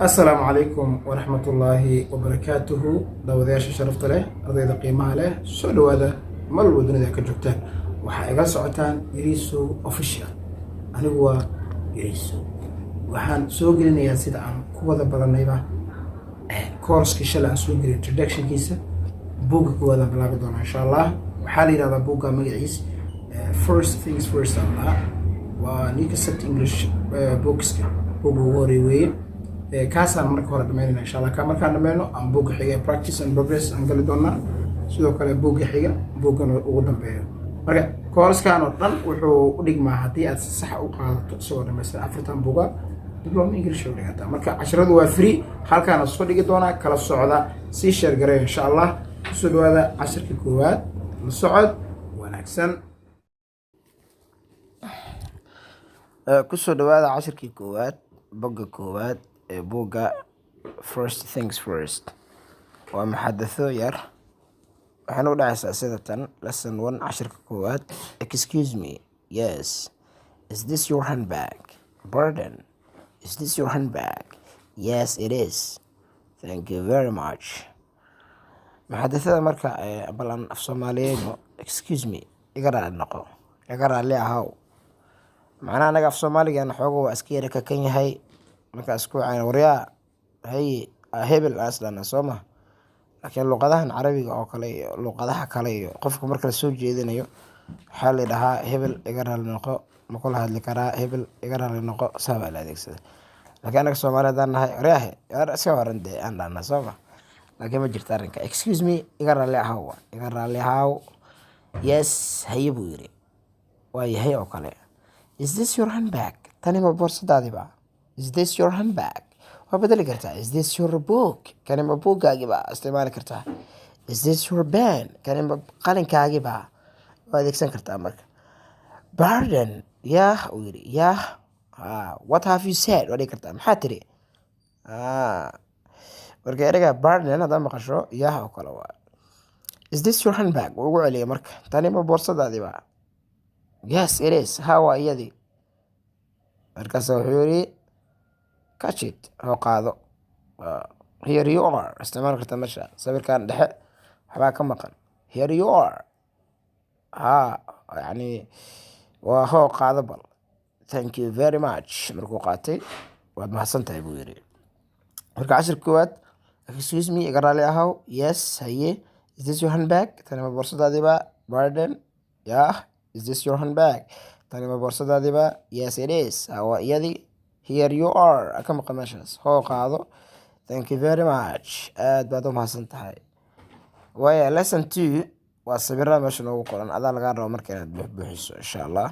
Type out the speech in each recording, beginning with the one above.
السلام عليكم ورحمة الله وبركاته دawadayaasha sharafta leh ardayda qiimaha leh soo dhawaada mal wadnida ka joogtaan waxa iga socotaan Yariso official anigu waa Yariso waxaan soo gelinayaa sida aan ku wada badanayba course-ka shalay aan soo gelin introduction-kiisa buugga kuwada bilaabi doona insha Allah waxaa la yiraahdaa buugga magaciisa first things first waa New Concept English bookska buugga weeye kaasaan marka hore dhameynayna insha Allah ka markaan dhameeyno aan buugga xiga practice and progress aan gali doonaa sidoo kale buugga xiga buuggan ugu dambeeyo marka course-kan oo dhan wuxuu u dhigmaa haddii aad si sax u qaadato isagoo dhameystiran 40 buuga diploma English oo dhigata marka casharadu waa free halkaan soo dhigi doonaa kala socda si share gareey insha Allah soo dhawaada casharka koowaad la socod wanaagsan ku soo dhawaada casharkii koowaad bogga koowaad buugga first things first waa muxadatho yar waxaana u dhacaysaa sida tan lesson 1 casharka koowaad excuse me yes is this your handbag pardon is this your handbag yes it is thank you very much muxadathada marka balan af Soomaaliyeed excuse me iga raali ahaw macnaha anaga af Soomaaliga xoogo waa iska yara ka kan yahay marka isku caan waryaa hay hebel aslan Sooma laakiin luqadahan Carabiga oo kale iyo luqadaha kale iyo qofku marka la soo jeedinayo waxa la dhahaa hebel iga raali noqo ma kula hadli karaa hebel iga raali noqo sabab la adeegsada laakiin anaga Soomaaliyeed nahay waryaa yar iska warande aan dhaana Sooma laakiin ma jirto arrinka excuse me iga raali ahaw yes hay buu yiri waa yahay oo kale is this your handbag tani ma boorsadaadi ba is this your handbag waa bedeli kartaa is this your book kani ma buuggaagi ba isticmaali kartaa is this your pen kani ma qalinkaagi ba waa adeegsan kartaa marka pardon yah uu yiri yah what have you said waa dhigi kartaa maxaa tiri marka erayga pardon hadda maqasho yah oo kale waa is this your handbag ugu celiya marka tani ma boorsadaadi ba yes it is how are you markaas wuxuu yiri catch it oo qaado here you are isticmaal kartaa meesha sawirkan dhexe waxba ka maqan here you are yani waa hoo qaado bal thank you very much markuu qaatay waad mahadsantahay buu yiri marka cashirka koowaad excuse me iga raali ahaw yes haye is this your handbag tani ma boorsadaadi ba pardon yeah is this your handbag tani ma boorsadaadi ba yes it is waa iyadii here you are ka maqan meeshaas hoo qaado thank you very much aad baad u mahadsantahay waaya lesson 2 waa sawirada meesha noogu qoran adaa laga rabo marka inaad buuxiso insha Allah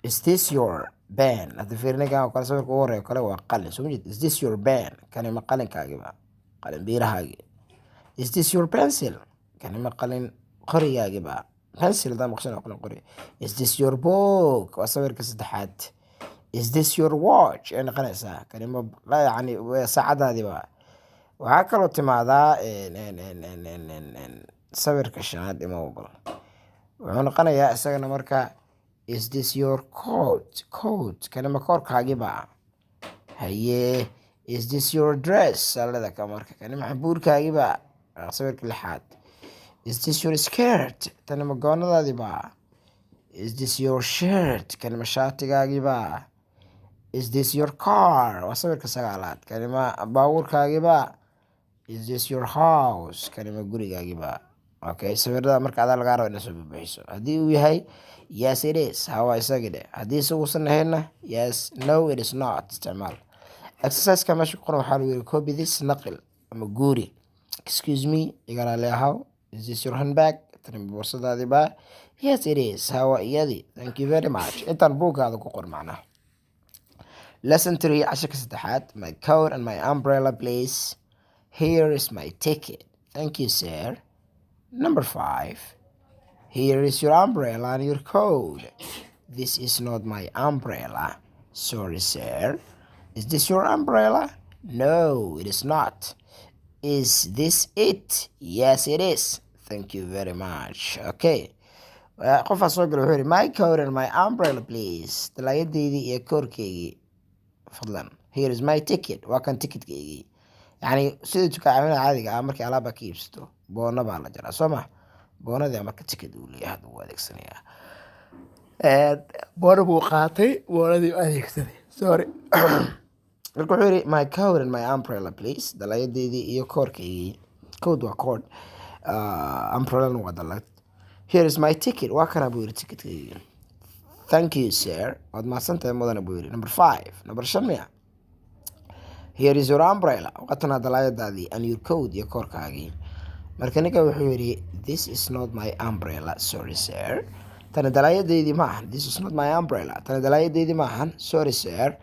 is this your pen hadda fiirinaga oo kale sawirka ugu horeeyo kale waa qalin soo jeed is this your pen kani ma qalinkaagi ba qalin biirahaagi is this your pencil kani ma qalin qorigaagi ba pencil da maqshan qalin qori is this your book waa sawirka saddexaad is this your watch in qanaysa kani ma la yani saacadaadi ba waxa kale oo timaadaa sawirka shanaad mobile wuxuu noqonayaa isagana marka is this your coat kani ma koorkaagi ba haye is this your dress salada ka marka kani ma buurkaagi ba sawirka lixaad is this your skirt tani ma goonadaadi ba is this your shirt kani ma shaatigaagi ba is this your car waa sawirka sagaalaad kani ma baabuurkaagi ba is this your house kani ma gurigaagi ba okay sawirada marka aad laga rabo inaad soo bixiso hadii uu yahay yes it is hawa isagide hadii uusan ahayna yes no it is not isticmaal exercise ka meesha qoran waxa lagu yiri copy this naqil ama guuri excuse me iga raali ahaw is this your handbag tani ma boorsadaadi ba yes it is hawa iyadii thank you very much intaan buuggaada ku qor macnaha lesson 3 casharka saddexaad my coat and my umbrella please here is my ticket thank you sir number 5 here is your umbrella and your coat this is not my umbrella sorry sir is this your umbrella no it is not is this it yes it is thank you very much okay qof soo gal wuxuu yiri my coat and my umbrella please talayadeedii iyo koorkeygii fadlan here is my ticket waa kan ticketkaygii yani sida dukaamada caadiga ah markii alaaba ka iibsato boona baa la jaraa soo ma boonada marka ticket uu leeyahay hadda uu adeegsanayaa boona buu qaatay boonadii adeegsaday sorry marka wuxuu yidhi my coat and my umbrella please dalayadeydii iyo koorkaygii coat waa coat umbrella waa dalad here is my ticket waa kana buu yidhi ticketkaygii thank you sir waad mahadsantahay mudane buu yidhi number 5 miya here is your umbrella watana dalayadaadii and your coat iyo koorkaagii marka ninka wuxuu yidhi this is not my umbrella sorry sir tani dalayadeydii ma ahan this is not my umbrella tani dalayadeydii ma ahan sorry sir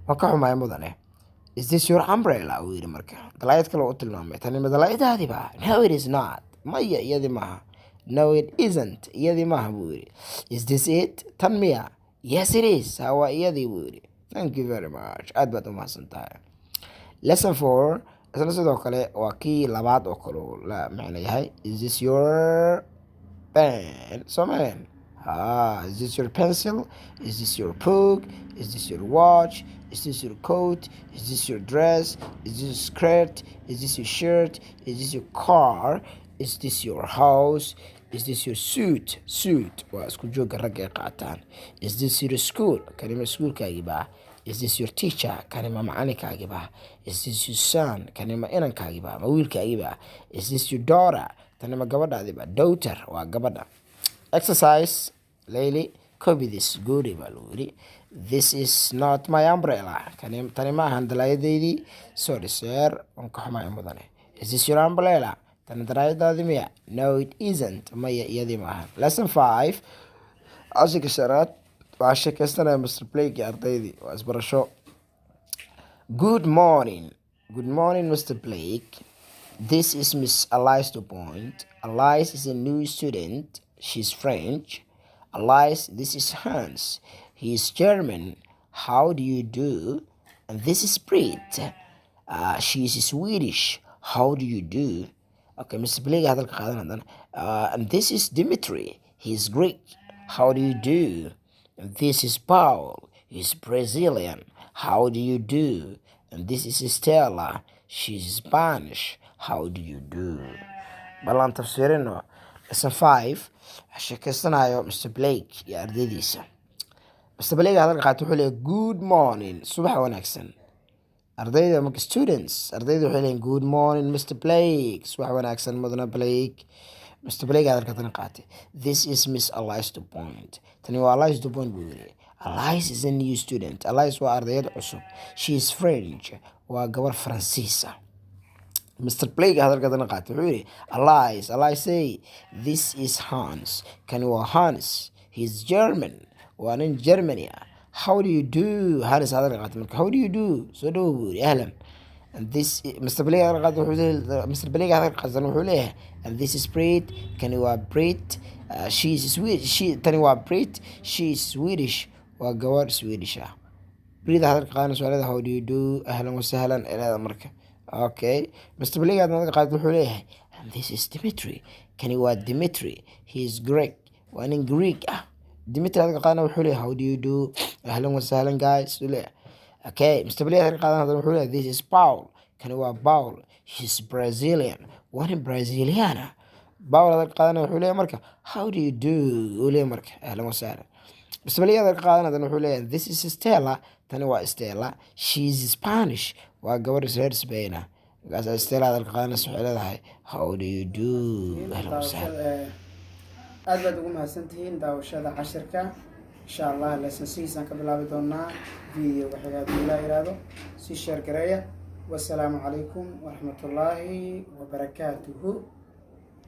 waan ka xumahay mudane is this your umbrella uu yidhi marka dalayad kale u tilmaamay tani ma dalayadaadii ba no it is not maya iyadii maaha no it isn't iyadii maaha buu yidhi is this it tan miya yes it is hawa iyadii buu yidhi thank you very much aad baad u mahadsan tahay lesson 4 isla sidoo kale waa kii labaad oo kale la macno yahay is this your pen so man is this your pencil is this your book is this your watch is this your coat is this your dress is this your skirt is this your shirt is this your car is this your house is this your suit waa isku jooga ragga ay qaataan is this your school kanima schoolkaagii baa is this your teacher kanima macalinkaagii baa is this your son kanima inankaagii baa ma wiilkaagii baa is this your daughter tanima gabadhaadii baa daughter waa gabadha exercise layli copy this goody baa lagu yidhi this is not my umbrella tani ma ahan dalayadeydii sorry sir waan ka xumahay mudane is this your umbrella tani dalaayadaadii miya no it isn't maya iyadii ma ahan lesson 5 cashirka shanaad waxaa sheekaystanaya Mr. Blake ardaydii waa isbarasho good morning Mr. Blake this is Miss Alice DuPont. Alice is a new student. She's French. Alice, this is Hans. He is German. How do you do? And this is Brit. She is Swedish. How do you do? Okay, Mr. Blake hadalka qaadan and this is Dimitri. He is Greek. How do you do? And this is Paul. He's Brazilian. How do you do? And this is Stella. She's Spanish. How do you do? Balan tafsirino. Lesson 5 sheekaysanayo Mr. Blake iyo ardaydiisa. Mr. Blake hadalka qaatay wuxuu leeyahay good morning subax wanaagsan. Ardayda marka students ardayda waxay leeyihiin good morning Mr. Blake subax wanaagsan mudane Blake. Mr. Blake hadalka tan qaatay this is Miss Alice DuPont. Tani waa Alice DuPont buu yidhi. Alice is a new student. Alice waa ardayad cusub. She is French. Waa gabar Faransiisa. Mr. Blake hadalka tan qaatay wuxuu yidhi Alice say this is Hans. Kani waa Hans. He's German. waa nin Germany ah. How do you do? Hans hadalka qaatay marka how do you do? Soo dhawow buu yidhi ahlan. And this Mr. Blake hadalka qaatay wuxuu leeyahay and this is Brit. Kani waa Brit. She is Swedish. Tani waa Brit. She is Swedish. waa gabar Swedish ah. Brit hadalka qaatay su'aalaha how do you do? ahlan wa sahlan ilaa marka. Okay, Mr. Blake hadalka qaatay wuxuu leeyahay and this is Dimitri. Kani waa Dimitri. He is Greek. waa nin Greek ah. Dimitri hadalka qaatay wuxuu leeyahay how do you do? ahlan wa sahlan guys. Okay, Mr. Blake hadalka qaatay wuxuu leeyahay this is Paul. Kani waa Paul. He's Brazilian. waa nin Brazilian ah. Paul hadalka qaatay wuxuu leeyahay marka how do you do? uu leeyahay marka ahlan wa sahlan. Mr. Blake hadalka qaatay wuxuu leeyahay this is Stella. Tani waa Stella. She's Spanish. waa gabar reer Spain ah. Markaas Stella hadalka qaatay waxay leedahay how do you do? ahlan wa sahlan. aad baad ugu mahadsantihiin daawashada cashirka. insha Allah lesson 6 aan ka bilaabi doonaa video waxa la yiraahdo si share gareeya. wassalaamu calaykum waraxmatullaahi wabarakaatuhu.